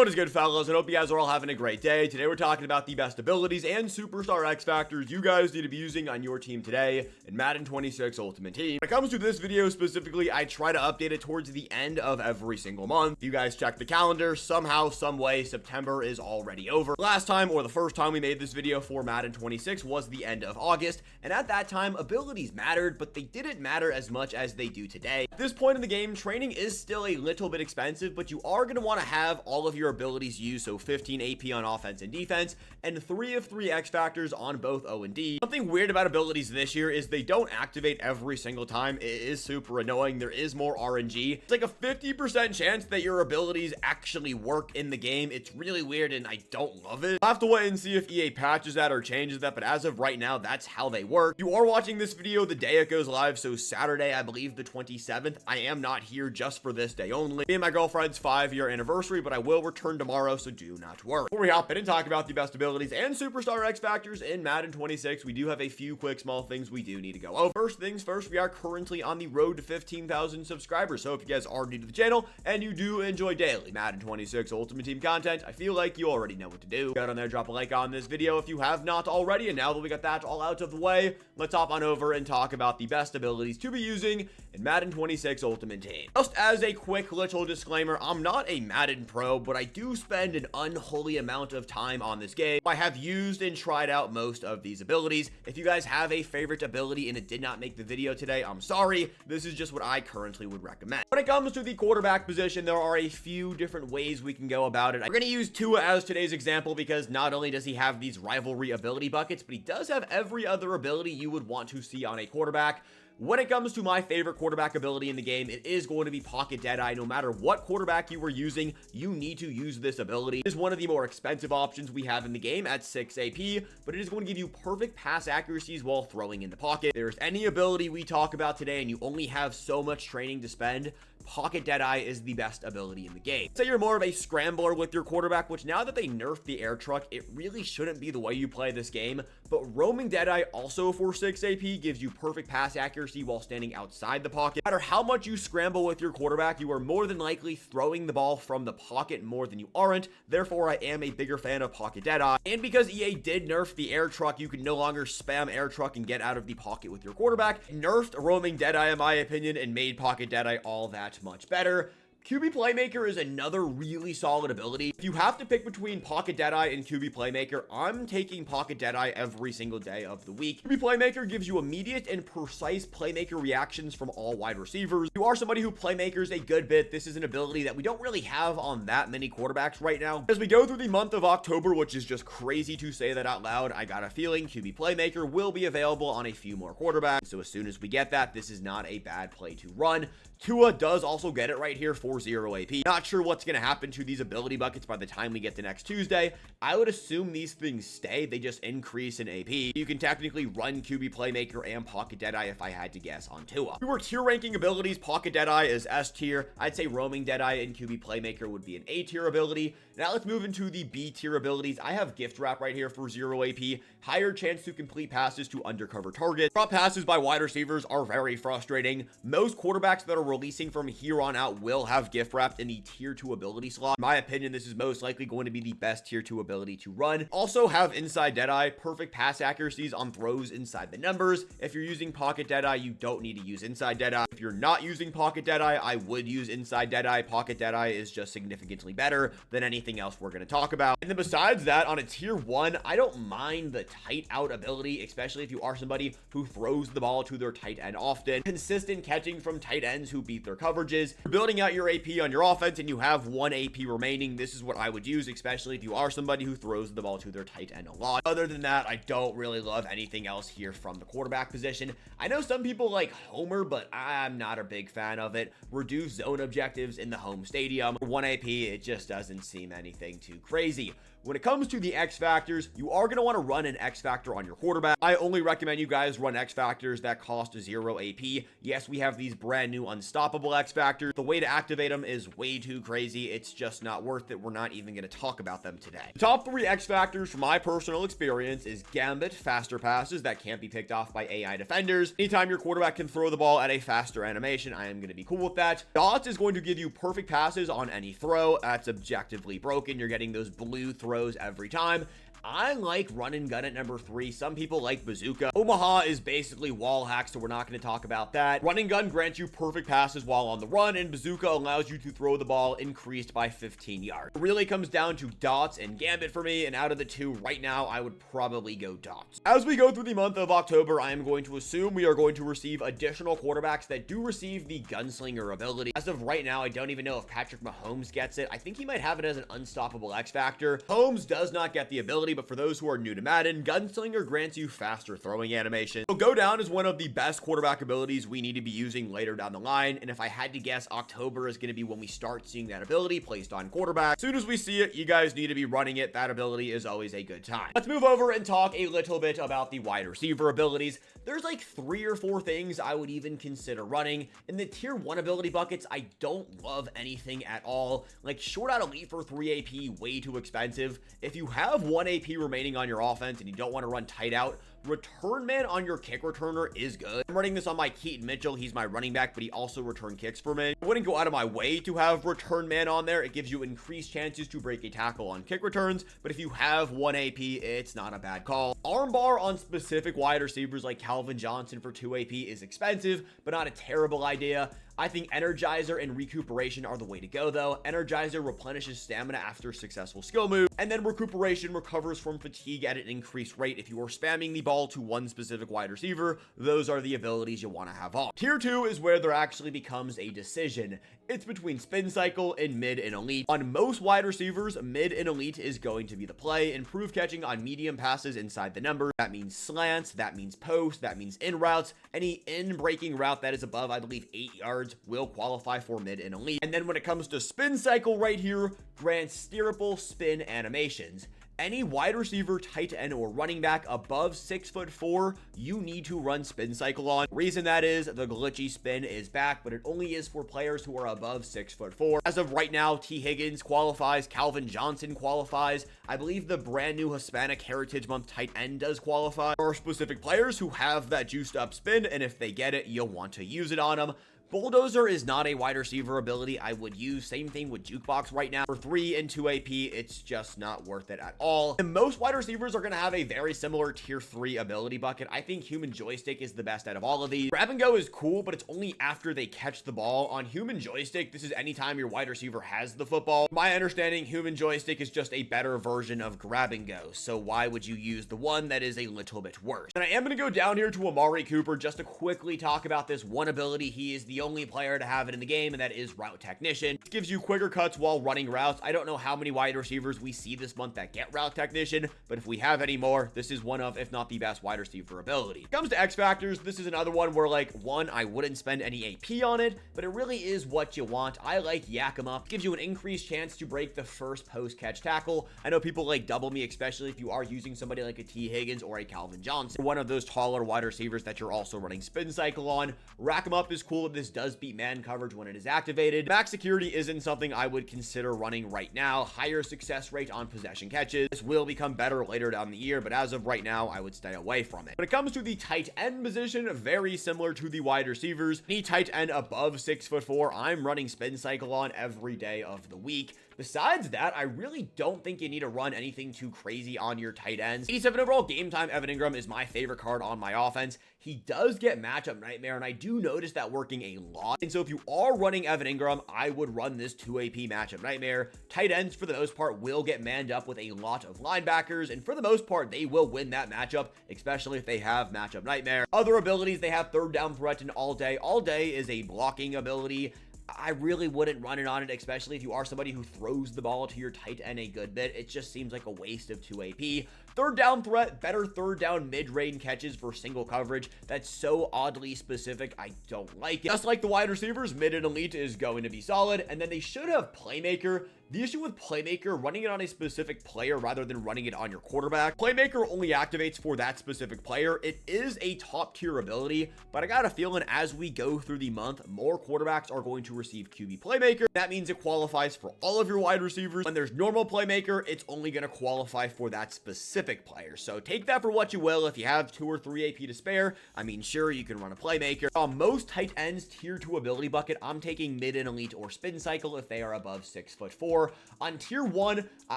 What is good, fellas? I hope you guys are all having a great day. Today we're talking about the best abilities and superstar X factors you guys need to be using on your team today in Madden 26 Ultimate Team. When it comes to this video specifically, I try to update it towards the end of every single month. If you guys check the calendar, somehow, some way, September is already over. Last time, or the first time we made this video for Madden 26 was the end of August, and at that time, abilities mattered, but they didn't matter as much as they do today. At this point in the game, training is still a little bit expensive, but you are going to want to have all of your abilities used, so 15 AP on offense and defense, and 3 of 3 X factors on both O and D. Something weird about abilities this year is they don't activate every single time. It is super annoying. There is more RNG. It's like a 50% chance that your abilities actually work in the game. It's really weird and I don't love it. I'll have to wait and see if EA patches that or changes that, but as of right now, that's how they work. You are watching this video the day it goes live, so Saturday, I believe the 27th. I am not here just for this day only. Me and my girlfriend's 5-year anniversary, but I will return tomorrow, so do not worry. Before we hop in and talk about the best abilities and superstar X factors in Madden 26, we do have a few quick small things we do need to go over. First things first, we are currently on the road to 15,000 subscribers, so if you guys are new to the channel and you do enjoy daily Madden 26 Ultimate Team content, I feel like you already know what to do. Go down there, drop a like on this video if you have not already, and now that we got that all out of the way, let's hop on over and talk about the best abilities to be using in Madden 26 Ultimate Team. Just as a quick little disclaimer, I'm not a Madden pro, but I do spend an unholy amount of time on this game. I have used and tried out most of these abilities. If you guys have a favorite ability and it did not make the video today, I'm sorry. This is just what I currently would recommend. When it comes to the quarterback position, there are a few different ways we can go about it. We're going to use Tua as today's example because not only does he have these rivalry ability buckets, but he does have every other ability you would want to see on a quarterback. When it comes to my favorite quarterback ability in the game, it is going to be Pocket Deadeye. No matter what quarterback you were using, you need to use this ability. It is one of the more expensive options we have in the game at 6 AP, but it is going to give you perfect pass accuracies while throwing in the pocket. If there's any ability we talk about today and you only have so much training to spend, Pocket Deadeye is the best ability in the game. Say you're more of a scrambler with your quarterback, which now that they nerfed the air truck, it really shouldn't be the way you play this game, but roaming Deadeye also for 6 AP gives you perfect pass accuracy while standing outside the pocket. No matter how much you scramble with your quarterback, you are more than likely throwing the ball from the pocket more than you aren't. Therefore, I am a bigger fan of Pocket Deadeye. And because EA did nerf the air truck, you can no longer spam air truck and get out of the pocket with your quarterback. Nerfed roaming Deadeye in my opinion and made Pocket Deadeye all that much better. QB Playmaker is another really solid ability. If you have to pick between Pocket Deadeye and QB Playmaker, I'm taking Pocket Deadeye every single day of the week. QB Playmaker gives you immediate and precise playmaker reactions from all wide receivers. If you are somebody who playmakers a good bit, this is an ability that we don't really have on that many quarterbacks right now. As we go through the month of October, which is just crazy to say that out loud, I got a feeling QB Playmaker will be available on a few more quarterbacks. So as soon as we get that, this is not a bad play to run. Tua does also get it right here for 0 AP. Not sure what's going to happen to these ability buckets by the time we get to next Tuesday. I would assume these things stay. They just increase in AP. You can technically run QB Playmaker and Pocket Deadeye if I had to guess on Tua. If we were tier ranking abilities, Pocket Deadeye is S tier. I'd say roaming Deadeye and QB Playmaker would be an A tier ability. Now let's move into the B tier abilities. I have Gift Wrap right here for 0 AP. Higher chance to complete passes to undercover targets. Drop passes by wide receivers are very frustrating. Most quarterbacks that are releasing from here on out will have Gift Wrapped in the tier 2 ability slot. In my opinion, this is most likely going to be the best tier 2 ability to run. Also have Inside Deadeye, perfect pass accuracies on throws inside the numbers. If you're using Pocket Deadeye, you don't need to use Inside Deadeye. If you're not using Pocket Deadeye, I would use Inside Deadeye. Pocket Deadeye is just significantly better than anything else we're going to talk about. And then besides that, on a tier 1, I don't mind the tight out ability, especially if you are somebody who throws the ball to their tight end often. Consistent catching from tight ends who beat their coverages. You're building out your AP on your offense and you have 1 AP remaining. This is what I would use, especially if you are somebody who throws the ball to their tight end a lot. Other than that, I don't really love anything else here from the quarterback position. I know some people like Homer, but I'm not a big fan of it. Reduce zone objectives in the home stadium. For 1 AP, it just doesn't seem anything too crazy. When it comes to the X factors, you are going to want to run an X factor on your quarterback. I only recommend you guys run X factors that cost 0 AP. Yes, we have these brand new unstoppable X factors. The way to activate activate them is way too crazy. It's just not worth it. We're not even going to talk about them today. The top 3 X factors from my personal experience is Gambit, faster passes that can't be picked off by AI defenders. Anytime your quarterback can throw the ball at a faster animation, I am going to be cool with that. Dots is going to give you perfect passes on any throw. That's objectively broken. You're getting those blue throws every time. I like run and gun at number 3. Some people like bazooka. Omaha is basically wall hack, so we're not going to talk about that. Run and gun grants you perfect passes while on the run, and bazooka allows you to throw the ball increased by 15 yards. It really comes down to dots and gambit for me, and out of the 2 right now, I would probably go dots. As we go through the month of October, I am going to assume we are going to receive additional quarterbacks that do receive the gunslinger ability. As of right now, I don't even know if Patrick Mahomes gets it. I think he might have it as an unstoppable X factor. Holmes does not get the ability, but for those who are new to Madden, Gunslinger grants you faster throwing animation. It'll go down as one of the best quarterback abilities we need to be using later down the line, and if I had to guess, October is going to be when we start seeing that ability placed on quarterback. As soon as we see it, you guys need to be running it. That ability is always a good time. Let's move over and talk a little bit about the wide receiver abilities. There's like 3 or 4 things I would even consider running. In the tier 1 ability buckets, I don't love anything at all. Like short out elite for 3 AP, way too expensive. If you have 1 AP remaining on your offense and you don't want to run tight out, return man on your kick returner is good. I'm running this on my Keaton Mitchell. He's my running back, but he also return kicks for me. I wouldn't go out of my way to have return man on there. It gives you increased chances to break a tackle on kick returns, but if you have 1 AP, it's not a bad call. Armbar on specific wide receivers like Calvin Johnson for 2 AP is expensive, but not a terrible idea. I think Energizer and Recuperation are the way to go, though. Energizer replenishes stamina after successful skill move, and then Recuperation recovers from fatigue at an increased rate. If you are spamming the ball to one specific wide receiver, those are the abilities you want to have on. Tier 2 is where there actually becomes a decision. It's between Spin Cycle and Mid and Elite. On most wide receivers, Mid and Elite is going to be the play. Improve catching on medium passes inside the number. That means slants, that means post, that means in routes. Any in breaking route that is above, I believe, 8 yards will qualify for Mid and Elite. And then when it comes to Spin Cycle right here, grants steerable spin animations. Any wide receiver, tight end, or running back above 6'4", you need to run Spin Cycle on. Reason that is the glitchy spin is back, but it only is for players who are above 6'4". As of right now, T. Higgins qualifies, Calvin Johnson qualifies. I believe the brand new Hispanic Heritage Month tight end does qualify. There are specific players who have that juiced up spin, and if they get it, you'll want to use it on them. Bulldozer is not a wide receiver ability I would use. Same thing with Jukebox right now. For 3 and 2 AP, it's just not worth it at all. And most wide receivers are going to have a very similar tier 3 ability bucket. I think Human Joystick is the best out of all of these. Grab and Go is cool, but it's only after they catch the ball. On Human Joystick, this is anytime your wide receiver has the football. My understanding, Human Joystick is just a better version of Grab and Go. So why would you use the one that is a little bit worse? And I am going to go down here to Amari Cooper just to quickly talk about this one ability. He is the only player to have it in the game, and that is Route Technician. It gives you quicker cuts while running routes. I don't know how many wide receivers we see this month that get Route Technician, but if we have any more, this is one of, if not the best wide receiver ability. When it comes to X Factors, this is another one where, like, one, I wouldn't spend any AP on it, but it really is what you want. I like Yakima. It gives you an increased chance to break the first post-catch tackle. I know people like double me, especially if you are using somebody like a T. Higgins or a Calvin Johnson, one of those taller wide receivers that you're also running Spin Cycle on. Rack 'em up is cool. This does beat man coverage when it is activated. Max security isn't something I would consider running right now. Higher success rate on possession catches. This will become better later down the year, but as of right now, I would stay away from it. When it comes to the tight end position, very similar to the wide receivers. Any tight end above 6'4", I'm running Spin Cycle on every day of the week. Besides that, I really don't think you need to run anything too crazy on your tight ends. 87 overall game time Evan Ingram is my favorite card on my offense. He does get matchup nightmare, and I do notice that working a lot. And so if you are running Evan Ingram, I would run this 2 AP matchup nightmare. Tight ends, for the most part, will get manned up with a lot of linebackers, and for the most part, they will win that matchup, especially if they have matchup nightmare. Other abilities, they have third down threat and all day. All day is a blocking ability. I really wouldn't run it on it, especially if you are somebody who throws the ball to your tight end a good bit. It just seems like a waste of 2 AP. Third down threat, better third down mid-range catches for single coverage. That's so oddly specific, I don't like it. Just like the wide receivers, mid and elite is going to be solid, and then they should have playmaker. The issue with Playmaker, running it on a specific player rather than running it on your quarterback. Playmaker only activates for that specific player. It is a top tier ability, but I got a feeling as we go through the month, more quarterbacks are going to receive QB Playmaker. That means it qualifies for all of your wide receivers. When there's normal Playmaker, it's only going to qualify for that specific player. So take that for what you will. If you have 2 or 3 AP to spare, I mean, sure, you can run a Playmaker. On most tight ends tier 2 ability bucket, I'm taking mid and elite or spin cycle if they are above 6'4". On tier 1,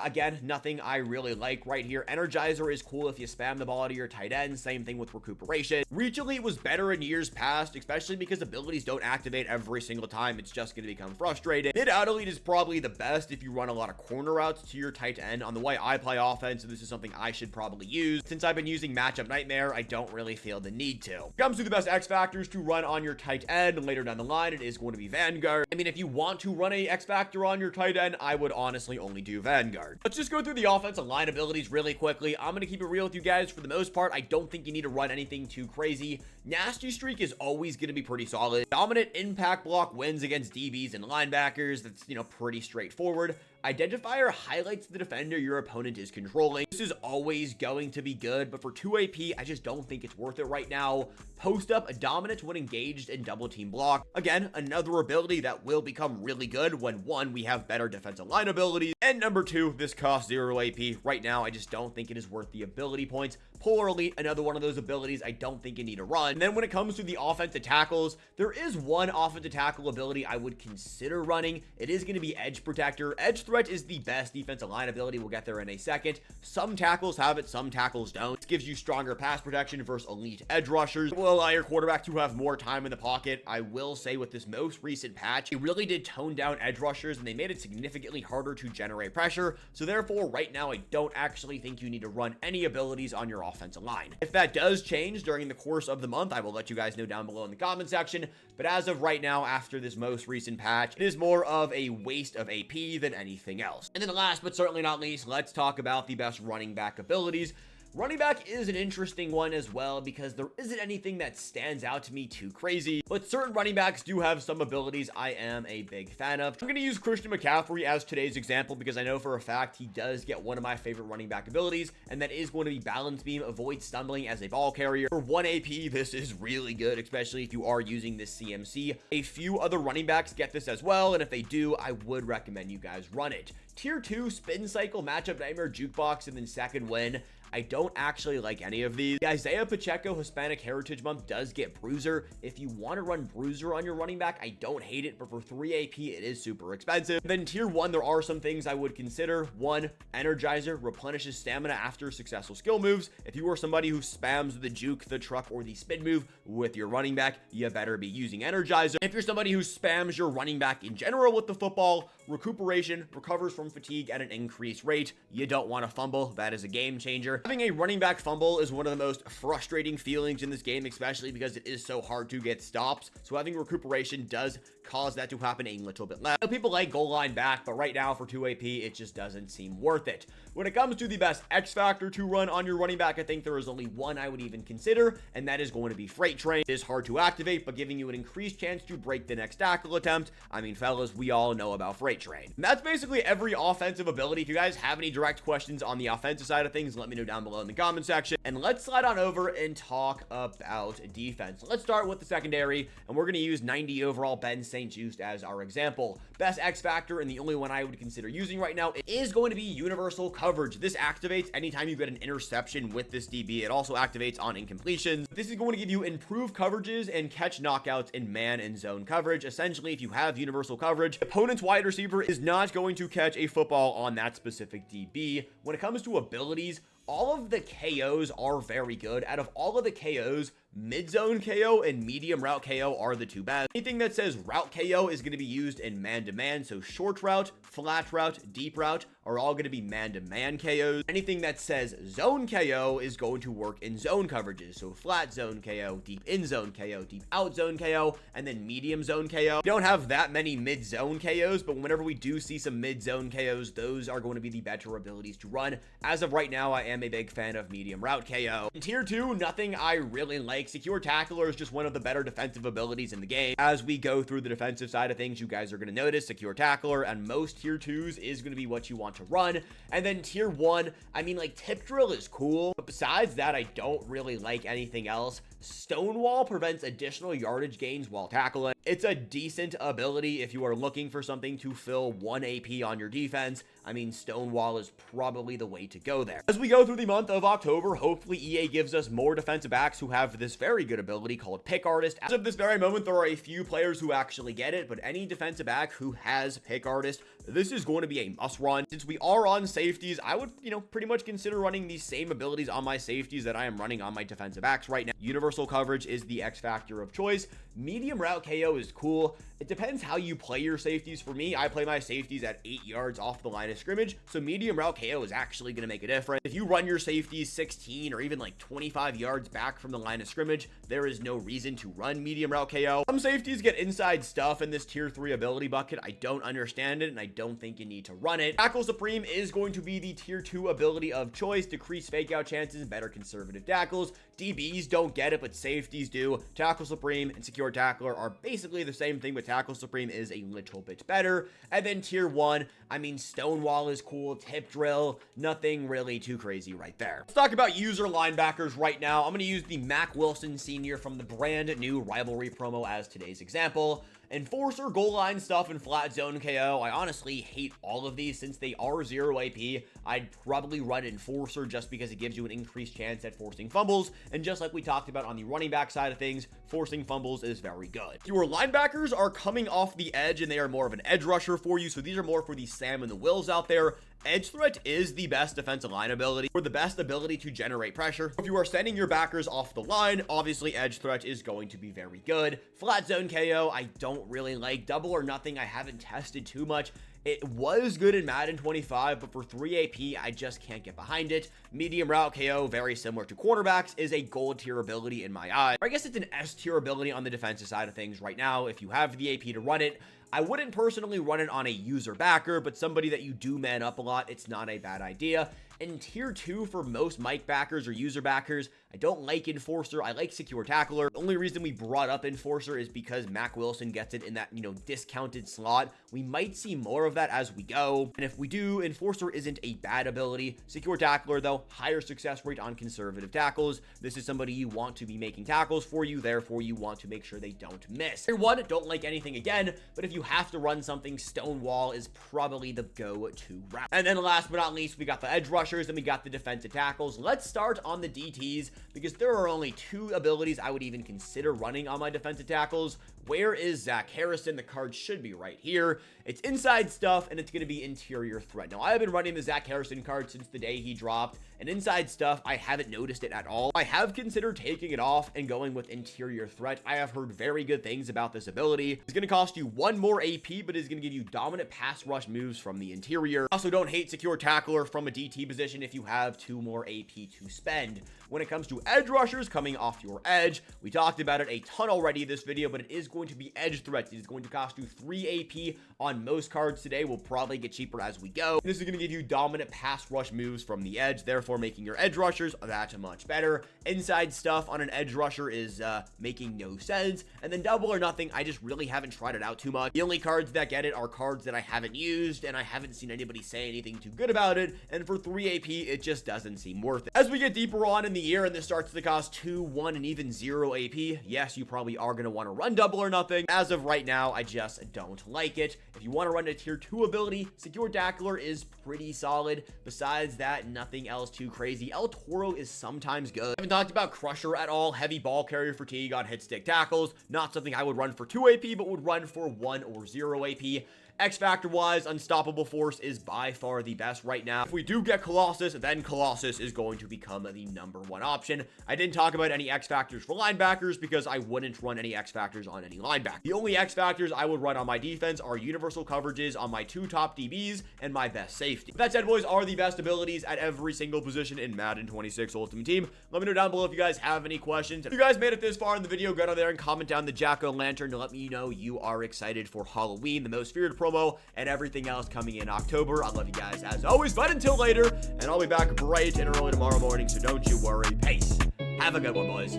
again, nothing I really like right here. Energizer is cool if you spam the ball to your tight end. Same thing with recuperation. Reach elite was better in years past, especially because abilities don't activate every single time. It's just going to become frustrating. Mid out elite is probably the best if you run a lot of corner routes to your tight end. On the way I play offense, so this is something I should probably use. Since I've been using matchup nightmare, I don't really feel the need to. When it comes to the best X factors to run on your tight end later down the line, it is going to be Vanguard. I mean, if you want to run a X factor on your tight end, I would honestly only do Vanguard. Let's just go through the offensive line abilities really quickly. I'm going to keep it real with you guys. For the most part, I don't think you need to run anything too crazy. Nasty streak is always going to be pretty solid. Dominant impact block wins against DBs and linebackers. That's, pretty straightforward. Identifier highlights the defender your opponent is controlling. This is always going to be good, but for 2 AP, I just don't think it's worth it right now. Post up, a dominant when engaged in double team block. Again, another ability that will become really good when 1, we have better defensive line abilities, and number 2, this costs 0 AP. Right now, I just don't think it is worth the ability points. Polar Elite, another one of those abilities I don't think you need to run. And then when it comes to the offensive tackles, there is one offensive tackle ability I would consider running. It is going to be Edge Protector. Edge Threat is the best defensive line ability. We'll get there in a second. Some tackles have it, some tackles don't. It gives you stronger pass protection versus elite edge rushers. It will allow your quarterback to have more time in the pocket. I will say with this most recent patch, it really did tone down edge rushers and they made it significantly harder to generate pressure. So therefore, right now, I don't actually think you need to run any abilities on your offensive line. If that does change during the course of the month, I will let you guys know down below in the comment section. But as of right now, after this most recent patch, it is more of a waste of AP than anything else. And then last but certainly not least, let's talk about the best running back abilities. Running back is an interesting one as well because there isn't anything that stands out to me too crazy, but certain running backs do have some abilities I am a big fan of. I'm going to use Christian McCaffrey as today's example because I know for a fact he does get one of my favorite running back abilities, and that is going to be Balance Beam, avoid stumbling as a ball carrier. For 1 AP, this is really good, especially if you are using this CMC. A few other running backs get this as well, and if they do, I would recommend you guys run it. Tier 2, Spin Cycle, Matchup Nightmare, Jukebox, and then Second Win. I don't actually like any of these. The Isaiah Pacheco Hispanic Heritage Month does get Bruiser. If you want to run Bruiser on your running back, I don't hate it, but for 3 AP, it is super expensive. Then tier 1, there are some things I would consider. 1, Energizer replenishes stamina after successful skill moves. If you are somebody who spams the juke, the truck, or the spin move with your running back, you better be using Energizer. If you're somebody who spams your running back in general with the football, recuperation, recovers from fatigue at an increased rate. You don't want to fumble. That is a game changer. Having a running back fumble is one of the most frustrating feelings in this game, especially because it is so hard to get stops. So having recuperation does cause that to happen a little bit less. People like goal line back, but right now for 2 AP, it just doesn't seem worth it. When it comes to the best X factor to run on your running back, I think there is only one I would even consider, and that is going to be Freight Train. It is hard to activate, but giving you an increased chance to break the next tackle attempt. I mean, fellas, we all know about Freight Train. And that's basically every offensive ability. If you guys have any direct questions on the offensive side of things, let me know down below in the comment section. And let's slide on over and talk about defense. Let's start with the secondary, and we're going to use 90 overall Ben St. Juste as our example. Best X factor, and the only one I would consider using right now, it is going to be universal coverage. This activates anytime you get an interception with this DB. It also activates on incompletions. This is going to give you improved coverages and catch knockouts in man and zone coverage. Essentially, if you have universal coverage, the opponent's wide receiver is not going to catch a football on that specific DB. When it comes to abilities, all of the KOs are very good. Out of all of the KOs, mid-zone KO and medium route KO are the two best. Anything that says route KO is going to be used in man-to-man, so short route, flat route, deep route are all going to be man-to-man KOs. Anything that says zone KO is going to work in zone coverages, so flat zone KO, deep in zone KO, deep out zone KO, and then medium zone KO. We don't have that many mid-zone KOs, but whenever we do see some mid-zone KOs, those are going to be the better abilities to run. As of right now, I am a big fan of medium route KO. In tier 2, nothing I really like. Secure tackler is just one of the better defensive abilities in the game. As we go through the defensive side of things, you guys are going to notice secure tackler and most tier 2s is going to be what you want to run. And then tier 1, I mean, like, tip drill is cool, but besides that, I don't really like anything else. Stonewall prevents additional yardage gains while tackling. It's a decent ability if you are looking for something to fill 1 AP on your defense. I mean, Stonewall is probably the way to go there. As we go through the month of October, hopefully EA gives us more defensive backs who have this very good ability called Pick Artist. As of this very moment, there are a few players who actually get it, but any defensive back who has Pick Artist, this is going to be a must run. Since we are on safeties, I would, pretty much consider running these same abilities on my safeties that I am running on my defensive backs right now. Universal coverage is the X factor of choice. Medium route KO is cool. It depends how you play your safeties. For me, I play my safeties at 8 yards off the line of scrimmage, so medium route KO is actually going to make a difference. If you run your safeties 16 or even like 25 yards back from the line of scrimmage, there is no reason to run medium route KO. Some safeties get inside stuff in this tier 3 ability bucket. I don't understand it, and I don't think you need to run it. Tackle Supreme is going to be the tier 2 ability of choice. Decrease fake out chances, better conservative tackles. DBs don't get it, but safeties do. Tackle Supreme and Secure Tackler are basically the same thing, but Tackle Supreme is a little bit better. And then tier 1, I mean, Stonewall is cool. Tip Drill, nothing really too crazy right there. Let's talk about user linebackers right now. I'm going to use the Mack Wilson Sr. from the brand new Rivalry promo as today's example. Enforcer, goal line stuff, and flat zone KO. I honestly hate all of these since they are 0 AP. I'd probably run Enforcer just because it gives you an increased chance at forcing fumbles. And just like we talked about on the running back side of things, forcing fumbles is very good. Your linebackers are coming off the edge and they are more of an edge rusher for you. So these are more for the Sam and the Wills out there. Edge threat is the best defensive line ability, or the best ability to generate pressure. If you are sending your backers off the line, obviously edge threat is going to be very good. Flat zone KO, I don't really like. Double or nothing, I haven't tested too much. It was good in Madden 25, but for 3 AP, I just can't get behind it. Medium route KO, very similar to cornerbacks, is a gold tier ability in my eyes. Or I guess it's an S tier ability on the defensive side of things right now. If you have the AP to run it, I wouldn't personally run it on a user backer, but somebody that you do man up a lot, it's not a bad idea. In tier 2 for most Mike backers or user backers, I don't like Enforcer. I like Secure Tackler. The only reason we brought up Enforcer is because Mack Wilson gets it in that, discounted slot. We might see more of that as we go. And if we do, Enforcer isn't a bad ability. Secure Tackler, though, higher success rate on conservative tackles. This is somebody you want to be making tackles for you. Therefore, you want to make sure they don't miss. Tier 1, don't like anything again, but if you have to run something, Stonewall is probably the go-to route. And then last but not least, we got the edge rushers and we got the defensive tackles. Let's start on the DTs because there are only 2 abilities I would even consider running on my defensive tackles. Where is Zach Harrison? The card should be right here. It's inside stuff and it's going to be interior threat. Now, I have been running the Zach Harrison card since the day he dropped, and inside stuff, I haven't noticed it at all. I have considered taking it off and going with interior threat. I have heard very good things about this ability. It's going to cost you 1 more AP, but it's going to give you dominant pass rush moves from the interior. Also, don't hate Secure Tackler from a DT position if you have 2 more AP to spend. When it comes to edge rushers coming off your edge, we talked about it a ton already in this video, but it is going to be edge threats. It is going to cost you 3 AP on most cards today. Will probably get cheaper as we go. This is going to give you dominant pass rush moves from the edge, therefore making your edge rushers that much better. Inside stuff on an edge rusher is making no sense. And then double or nothing, I just really haven't tried it out too much. The only cards that get it are cards that I haven't used, and I haven't seen anybody say anything too good about it. And for 3 AP, it just doesn't seem worth it. As we get deeper on in the year and this starts to cost 2, 1, and even 0 AP, yes, you probably are going to want to run double or nothing. As of right now, I just don't like it. If you want to run a tier 2 ability, Secure Tackler is pretty solid. Besides that, nothing else too crazy. El Toro is sometimes good. I haven't talked about Crusher at all. Heavy ball carrier fatigue on hit stick tackles. Not something I would run for 2 AP, but would run for 1 or 0 AP. X factor wise, Unstoppable Force is by far the best right now. If we do get Colossus, then Colossus is going to become the #1 option. I didn't talk about any X factors for linebackers because I wouldn't run any X factors on any linebacker. The only X factors I would run on my defense are universal coverages on my 2 top DBs and my best safety. That said, boys, are the best abilities at every single position in Madden 26 Ultimate Team. Let me know down below if you guys have any questions. If you guys made it this far in the video, go down there and comment down the Jack-O-Lantern to let me know you are excited for Halloween, the most feared promo promo and everything else coming in October. I love you guys as always, but until later, and I'll be back bright and early tomorrow morning, so don't you worry. Peace. Have a good one, boys.